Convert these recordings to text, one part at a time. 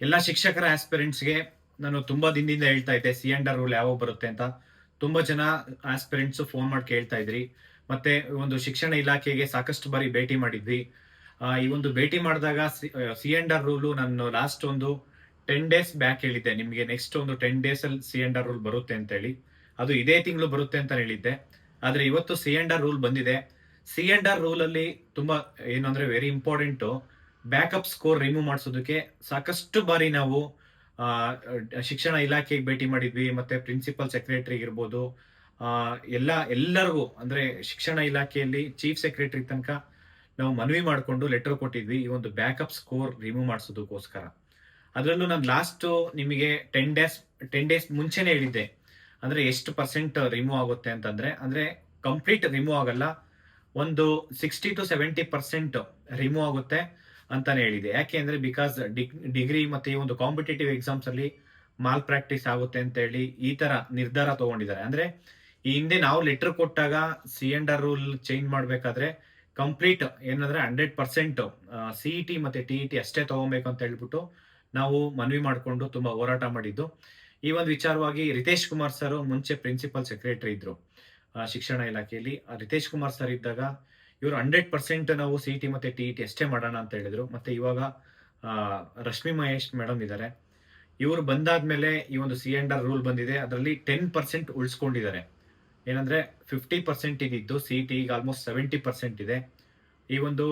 ಎಲ್ಲ ಶಿಕ್ಷಕರ ಆಸ್ಪಿರೆಂಟ್ಸ್ಗೆ ನಾನು ತುಂಬಾ ದಿನದಿಂದ ಹೇಳ್ತಾ ಇದ್ದೆ ಸಿ ರೂಲ್ ಯಾವಾಗ ಬರುತ್ತೆ ಅಂತ. ತುಂಬಾ ಜನ ಆಸ್ಪಿರೆಂಟ್ಸ್ ಫೋನ್ ಮಾಡಿ ಕೇಳ್ತಾ ಇದ್ರಿ. ಮತ್ತೆ ಒಂದು ಶಿಕ್ಷಣ ಇಲಾಖೆಗೆ ಸಾಕಷ್ಟು ಬಾರಿ ಭೇಟಿ ಮಾಡಿದ್ವಿ. ಈ ಒಂದು ಭೇಟಿ ಮಾಡಿದಾಗ ರೂಲು ನಾನು ಲಾಸ್ಟ್ ಒಂದು 10 ಡೇಸ್ ಬ್ಯಾಕ್ ಹೇಳಿದ್ದೆ ನಿಮಗೆ, ನೆಕ್ಸ್ಟ್ ಒಂದು 10 ಡೇಸ್ ಅಲ್ಲಿ ರೂಲ್ ಬರುತ್ತೆ ಅಂತ ಹೇಳಿ. ಅದು ಇದೇ ತಿಂಗಳು ಬರುತ್ತೆ ಅಂತ ಹೇಳಿದ್ದೆ. ಆದ್ರೆ ಇವತ್ತು ರೂಲ್ ಬಂದಿದೆ. ರೂಲ್ ಅಲ್ಲಿ ತುಂಬಾ ಏನು ಅಂದ್ರೆ very important, backup score remove ಮಾಡಿಸೋದಕ್ಕೆ ಸಾಕಷ್ಟು ಬಾರಿ ನಾವು ಶಿಕ್ಷಣ ಇಲಾಖೆಗೆ ಭೇಟಿ ಮಾಡಿದ್ವಿ. ಮತ್ತೆ ಪ್ರಿನ್ಸಿಪಲ್ ಸೆಕ್ರೆಟರಿ ಇರ್ಬೋದು, ಎಲ್ಲರಿಗೂ ಅಂದ್ರೆ ಶಿಕ್ಷಣ ಇಲಾಖೆಯಲ್ಲಿ ಚೀಫ್ ಸೆಕ್ರೆಟರಿ ತನಕ ನಾವು ಮನವಿ ಮಾಡಿಕೊಂಡು ಲೆಟರ್ ಕೊಟ್ಟಿದ್ವಿ ಈ ಒಂದು ಬ್ಯಾಕಪ್ ಸ್ಕೋರ್ ರಿಮೂವ್ ಮಾಡಿಸೋದಕ್ಕೋಸ್ಕರ. ಅದರಲ್ಲೂ ನಾನು ಲಾಸ್ಟ್ ನಿಮಗೆ 10 ಡೇಸ್ ಮುಂಚೆನೆ ಹೇಳಿದ್ದೆ, ಅಂದ್ರೆ ಎಷ್ಟು ಪರ್ಸೆಂಟ್ ರಿಮೂವ್ ಆಗುತ್ತೆ ಅಂತಂದ್ರೆ, ಅಂದ್ರೆ ಕಂಪ್ಲೀಟ್ ರಿಮೂವ್ ಆಗಲ್ಲ, ಒಂದು 60 to 70% ರಿಮೂವ್ ಆಗುತ್ತೆ ಅಂತಾನೆ ಹೇಳಿದೆ. ಯಾಕೆ ಅಂದ್ರೆ ಬಿಕಾಸ್ ಡಿಗ್ರಿ ಮತ್ತೆ ಈ ಒಂದು ಕಾಂಪಿಟೇಟಿವ್ ಎಕ್ಸಾಮ್ಸ್ ಅಲ್ಲಿ ಮಾಲ್ ಪ್ರಾಕ್ಟೀಸ್ ಆಗುತ್ತೆ ಅಂತ ಹೇಳಿ ಈ ತರ ನಿರ್ಧಾರ ತಗೊಂಡಿದ್ದಾರೆ. ಅಂದ್ರೆ ಈ ಹಿಂದೆ ನಾವು ಲೆಟರ್ ಕೊಟ್ಟಾಗ ರೂಲ್ ಚೇಂಜ್ ಮಾಡ್ಬೇಕಾದ್ರೆ ಕಂಪ್ಲೀಟ್ ಏನಂದ್ರೆ 100% ಸಿಇಟಿ ಮತ್ತೆ ಟಿಇಟಿ ಅಷ್ಟೇ ತಗೊಬೇಕು ಅಂತ ಹೇಳ್ಬಿಟ್ಟು ನಾವು ಮನವಿ ಮಾಡಿಕೊಂಡು ತುಂಬಾ ಹೋರಾಟ ಮಾಡಿದ್ದು. ಈ ಒಂದು ವಿಚಾರವಾಗಿ ರಿತೇಶ್ ಕುಮಾರ್ ಸರ್ ಮುಂಚೆ ಪ್ರಿನ್ಸಿಪಲ್ ಸೆಕ್ರೆಟರಿ ಇದ್ರು ಶಿಕ್ಷಣ ಇಲಾಖೆಯಲ್ಲಿ. ರಿತೇಶ್ ಕುಮಾರ್ ಸರ್ ಇದ್ದಾಗ ಇವರು 100% ನಾವು ಸಿಇಟಿ ಮತ್ತೆ ಟಿಇಟಿ ಅಷ್ಟೇ ಮಾಡೋಣ ಅಂತ ಹೇಳಿದ್ರು. ಮತ್ತೆ ಇವಾಗ ರಶ್ಮಿ ಮಹೇಶ್ ಮೇಡಮ್ ಇದ್ದಾರೆ. ಇವರು ಬಂದಾದ್ಮೇಲೆ ಈ ಒಂದು ರೂಲ್ ಬಂದಿದೆ. ಅದರಲ್ಲಿ 10% ಉಳಿಸ್ಕೊಂಡಿದ್ದಾರೆ. ಏನಂದ್ರೆ 50% ಇದಿದ್ದು ಸಿಇಟಿ ಈಗ ಆಲ್ಮೋಸ್ಟ್ 70% ಇದೆ. ಈ ಒಂದು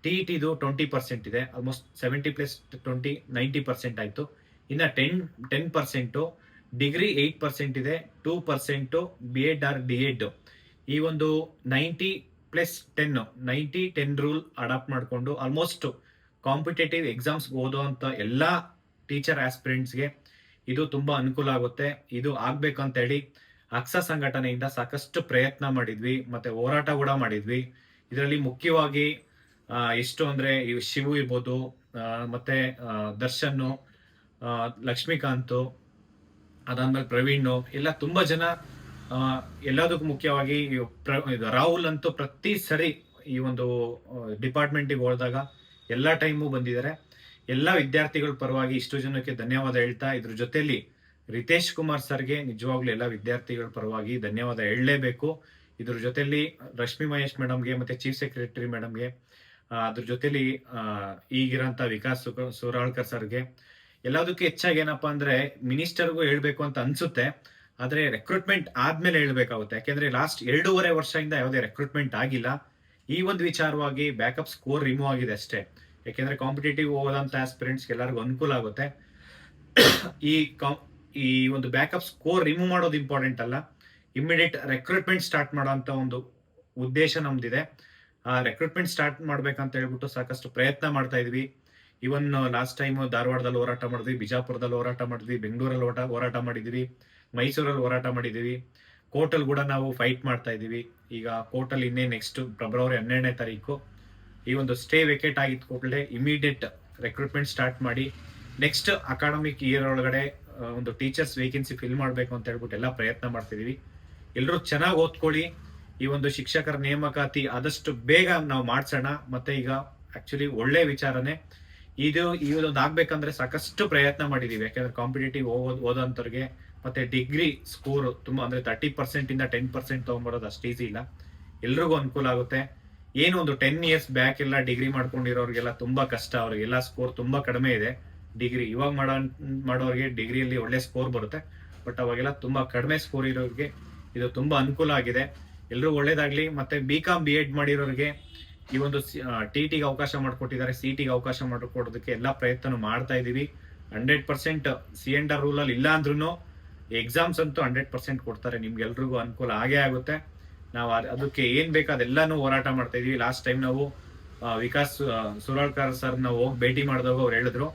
ಟಿಇಟಿದು 20% ಇದೆ. ಆಲ್ಮೋಸ್ಟ್ 70 + 20 90% ಆಯ್ತು. ಇನ್ನ 10% ಡಿಗ್ರಿ 8% ಇದೆ, 2% BEd ಆರ್ DEd. ಈ ಒಂದು 90+10 ರೂಲ್ ಅಡಾಪ್ಟ್ ಮಾಡಿಕೊಂಡು ಆಲ್ಮೋಸ್ಟ್ ಕಾಂಪಿಟೇಟಿವ್ ಎಕ್ಸಾಮ್ಸ್ ಓದುವಂತ ಎಲ್ಲಾ ಟೀಚರ್ ಆಸ್ಪಿರೆಂಟ್ಸ್ಗೆ ಇದು ತುಂಬಾ ಅನುಕೂಲ ಆಗುತ್ತೆ. ಇದು ಆಗ್ಬೇಕಂತ ಹೇಳಿ ಅಕ್ಸ ಸಂಘಟನೆಯಿಂದ ಸಾಕಷ್ಟು ಪ್ರಯತ್ನ ಮಾಡಿದ್ವಿ, ಮತ್ತೆ ಹೋರಾಟ ಕೂಡ ಮಾಡಿದ್ವಿ. ಇದರಲ್ಲಿ ಮುಖ್ಯವಾಗಿ ಎಷ್ಟು ಅಂದ್ರೆ ಶಿವು ಇರ್ಬೋದು, ಮತ್ತೆ ದರ್ಶನ್, ಲಕ್ಷ್ಮೀಕಾಂತ್, ಅದಾದ್ಮೇಲೆ ಪ್ರವೀಣ್, ಎಲ್ಲ ತುಂಬಾ ಜನ, ಎಲ್ಲದಕ್ಕೂ ಮುಖ್ಯವಾಗಿ ರಾಹುಲ್ ಅಂತೂ ಪ್ರತಿ ಸರಿ ಈ ಒಂದು ಡಿಪಾರ್ಟ್ಮೆಂಟಿಗೆ ಹೋದಾಗ ಎಲ್ಲಾ ಟೈಮು ಬಂದಿದ್ದಾರೆ. ಎಲ್ಲಾ ವಿದ್ಯಾರ್ಥಿಗಳ ಪರವಾಗಿ ಇಷ್ಟು ಜನಕ್ಕೆ ಧನ್ಯವಾದ ಹೇಳ್ತಾ, ಇದ್ರ ಜೊತೆಲಿ ರಿತೇಶ್ ಕುಮಾರ್ ಸರ್ಗೆ ನಿಜವಾಗ್ಲೂ ಎಲ್ಲ ವಿದ್ಯಾರ್ಥಿಗಳ ಪರವಾಗಿ ಧನ್ಯವಾದ ಹೇಳಲೇಬೇಕು. ಇದ್ರ ಜೊತೆಲಿ ರಶ್ಮಿ ಮಹೇಶ್ ಮೇಡಮ್ಗೆ ಮತ್ತೆ ಚೀಫ್ ಸೆಕ್ರೆಟರಿ ಮೇಡಮ್ಗೆ, ಅದ್ರ ಜೊತೆಲಿ ಈಗಿರಂತ ವಿಕಾಸ್ ಸುರಾಳ್ಕರ್ ಸರ್ಗೆ, ಎಲ್ಲದಕ್ಕೆ ಹೆಚ್ಚಾಗಿ ಏನಪ್ಪಾ ಅಂದ್ರೆ ಮಿನಿಸ್ಟರ್ಗೂ ಹೇಳ್ಬೇಕು ಅಂತ ಅನ್ಸುತ್ತೆ. ಆದ್ರೆ ರೆಕ್ರೂಟ್ಮೆಂಟ್ ಆದ್ಮೇಲೆ ಹೇಳ್ಬೇಕಾಗುತ್ತೆ. ಯಾಕೆಂದ್ರೆ ಲಾಸ್ಟ್ 2.5 ವರ್ಷದಿಂದ ಯಾವುದೇ ರೆಕ್ರೂಟ್ಮೆಂಟ್ ಆಗಿಲ್ಲ. ಈ ಒಂದು ವಿಚಾರವಾಗಿ ಬ್ಯಾಕಪ್ ಸ್ಕೋರ್ ರಿಮೂವ್ ಆಗಿದೆ ಅಷ್ಟೇ. ಯಾಕೆಂದ್ರೆ ಕಾಂಪಿಟೇಟಿವ್ ಓದಂತ ಆಸ್ಪಿರೆಂಟ್ಸ್ ಎಲ್ಲರಿಗೂ ಅನುಕೂಲ ಆಗುತ್ತೆ. ಈ ಒಂದು ಬ್ಯಾಕಪ್ ಸ್ಕೋರ್ ರಿಮೂವ್ ಮಾಡೋದು ಇಂಪಾರ್ಟೆಂಟ್ ಅಲ್ಲ, ಇಮಿಡಿಯೇಟ್ ರೆಕ್ರೂಟ್ಮೆಂಟ್ ಸ್ಟಾರ್ಟ್ ಮಾಡೋಂತ ಒಂದು ಉದ್ದೇಶ ನಮ್ದಿದೆ. ರೆಕ್ರೂಟ್ಮೆಂಟ್ ಸ್ಟಾರ್ಟ್ ಮಾಡ್ಬೇಕಂತ ಹೇಳ್ಬಿಟ್ಟು ಸಾಕಷ್ಟು ಪ್ರಯತ್ನ ಮಾಡ್ತಾ ಇದೀವಿ. ಇವನ್ ಲಾಸ್ಟ್ ಟೈಮ್ ಧಾರವಾಡದಲ್ಲಿ ಹೋರಾಟ ಮಾಡಿದ್ವಿ, ಬಿಜಾಪುರದಲ್ಲಿ ಹೋರಾಟ ಮಾಡಿದ್ವಿ, ಬೆಂಗಳೂರಲ್ಲಿ ಹೋರಾಟ ಮಾಡಿದ್ವಿ, ಮೈಸೂರಲ್ಲಿ ಹೋರಾಟ ಮಾಡಿದೀವಿ, ಕೋರ್ಟಲ್ಲಿ ಕೂಡ ನಾವು ಫೈಟ್ ಮಾಡ್ತಾ ಇದೀವಿ. ಈಗ ಕೋರ್ಟಲ್ಲಿ ಇನ್ನೇ ನೆಕ್ಸ್ಟ್ ಫೆಬ್ರವರಿ 12ನೇ ತಾರೀಕು ಈ ಒಂದು ಸ್ಟೇ ವೇಕೇಟ್ ಆಗಿದ್ದ ಕೂಡಲೇ ಇಮಿಡಿಯೇಟ್ ರೆಕ್ರೂಟ್ಮೆಂಟ್ ಸ್ಟಾರ್ಟ್ ಮಾಡಿ ನೆಕ್ಸ್ಟ್ ಅಕಾಡೆಮಿಕ್ ಇಯರ್ ಒಳಗಡೆ ಒಂದು ಟೀಚರ್ಸ್ ವೇಕೆನ್ಸಿ ಫಿಲ್ ಮಾಡ್ಬೇಕು ಅಂತ ಹೇಳ್ಬಿಟ್ಟು ಎಲ್ಲ ಪ್ರಯತ್ನ ಮಾಡ್ತಿದೀವಿ. ಎಲ್ಲರೂ ಚೆನ್ನಾಗಿ ಓದ್ಕೊಳ್ಳಿ. ಈ ಒಂದು ಶಿಕ್ಷಕರ ನೇಮಕಾತಿ ಆದಷ್ಟು ಬೇಗ ನಾವು ಮಾಡ್ಸೋಣ. ಮತ್ತೆ ಈಗ ಆಕ್ಚುಲಿ ಒಳ್ಳೆ ವಿಚಾರನೆ ಇದೊಂದು ಆಗ್ಬೇಕಂದ್ರೆ ಸಾಕಷ್ಟು ಪ್ರಯತ್ನ ಮಾಡಿದೀವಿ. ಯಾಕಂದ್ರೆ ಕಾಂಪಿಟೇಟಿವ್ ಓದೋಂಥವ್ರಿಗೆ ಮತ್ತೆ ಡಿಗ್ರಿ ಸ್ಕೋರ್ ತುಂಬಾ ಅಂದ್ರೆ 30% ಇಂದ 10% ತಗೊಂಡ್ಬರೋದು ಅಷ್ಟು ಈಸಿ ಇಲ್ಲ. ಎಲ್ರಿಗೂ ಅನುಕೂಲ ಆಗುತ್ತೆ. ಏನು ಒಂದು 10 years ಬ್ಯಾಕ್ ಎಲ್ಲ ಡಿಗ್ರಿ ಮಾಡ್ಕೊಂಡಿರೋರಿಗೆಲ್ಲ ತುಂಬಾ ಕಷ್ಟ, ಅವ್ರಿಗೆಲ್ಲ ಸ್ಕೋರ್ ತುಂಬಾ ಕಡಿಮೆ ಇದೆ. ಡಿಗ್ರಿ ಇವಾಗ ಮಾಡೋರಿಗೆ ಡಿಗ್ರಿಯಲ್ಲಿ ಒಳ್ಳೆ ಸ್ಕೋರ್ ಬರುತ್ತೆ, ಬಟ್ ಅವಾಗೆಲ್ಲ ತುಂಬಾ ಕಡಿಮೆ ಸ್ಕೋರ್ ಇರೋರಿಗೆ ಇದು ತುಂಬಾ ಅನುಕೂಲ ಆಗಿದೆ. ಎಲ್ರಿಗೂ ಒಳ್ಳೇದಾಗ್ಲಿ. ಮತ್ತೆ BCom BEd ಮಾಡಿರೋರಿಗೆ ಈ ಒಂದು ಟಿಟಿಗೆ ಅವಕಾಶ ಮಾಡಿಕೊಟ್ಟಿದ್ದಾರೆ, ಸಿಟಿಗೆ ಅವಕಾಶ ಮಾಡಿಕೊಡೋದಕ್ಕೆ ಎಲ್ಲಾ ಪ್ರಯತ್ನ ಮಾಡ್ತಾ ಇದೀವಿ. 100% ರೂಲ್ ಅಲ್ಲಿ ಇಲ್ಲ ಅಂದ್ರೂ ಎಕ್ಸಾಮ್ಸ್ ಅಂತೂ 100% ಕೊಡ್ತಾರೆ. ನಿಮ್ಗೆಲ್ರಿಗೂ ಅನುಕೂಲ ಆಗೇ ಆಗುತ್ತೆ. ನಾವು ಅದಕ್ಕೆ ಏನ್ ಬೇಕು ಅದೆಲ್ಲಾನು ಹೋರಾಟ ಮಾಡ್ತಾ ಇದೀವಿ. ಲಾಸ್ಟ್ ಟೈಮ್ ನಾವು ವಿಕಾಸ್ ಸುರಾಳ್ಕರ್ ಸರ್ ನಾವು ಹೋಗಿ ಭೇಟಿ ಮಾಡಿದಾಗ ಅವ್ರು ಹೇಳಿದ್ರು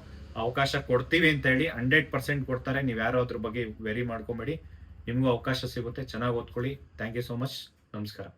ಅವಕಾಶ ಕೊಡ್ತೀವಿ ಅಂತ ಹೇಳಿ. 100% ಕೊಡ್ತಾರೆ. ನೀವ್ ಯಾರು ಅದ್ರ ಬಗ್ಗೆ ವೆರಿ ಮಾಡ್ಕೊಂಬೇಡಿ, ನಿಮ್ಗೂ ಅವಕಾಶ ಸಿಗುತ್ತೆ. ಚೆನ್ನಾಗಿ ಓದ್ಕೊಳ್ಳಿ. Thank you so much. ನಮಸ್ಕಾರ.